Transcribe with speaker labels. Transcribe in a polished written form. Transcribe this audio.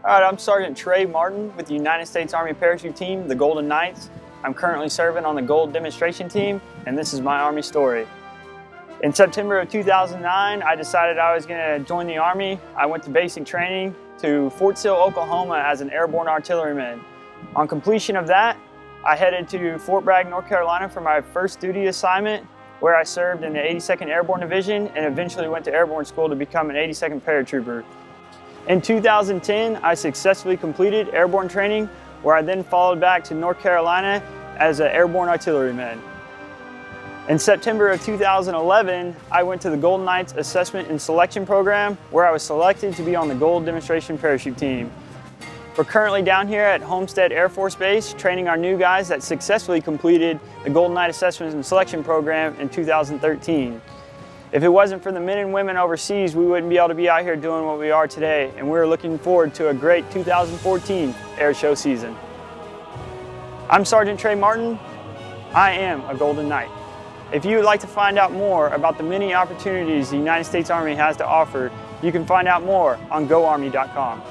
Speaker 1: All right, I'm Sergeant Trey Martin with the United States Army Parachute Team, the Golden Knights. I'm currently serving on the Gold Demonstration Team, and this is my Army story. In September of 2009, I decided I was going to join the Army. I went to basic training to Fort Sill, Oklahoma as an airborne artilleryman. On completion of that, I headed to Fort Bragg, North Carolina for my first duty assignment, where I served in the 82nd Airborne Division and eventually went to airborne school to become an 82nd paratrooper. In 2010, I successfully completed airborne training, where I then followed back to North Carolina as an airborne artilleryman. In September of 2011, I went to the Golden Knights Assessment and Selection Program, where I was selected to be on the Gold Demonstration Parachute Team. We're currently down here at Homestead Air Force Base training our new guys that successfully completed the Golden Knight Assessment and Selection Program in 2013. If it wasn't for the men and women overseas, we wouldn't be able to be out here doing what we are today, and we're looking forward to a great 2014 air show season. I'm Sergeant Trey Martin. I am a Golden Knight. If you would like to find out more about the many opportunities the United States Army has to offer, you can find out more on GoArmy.com.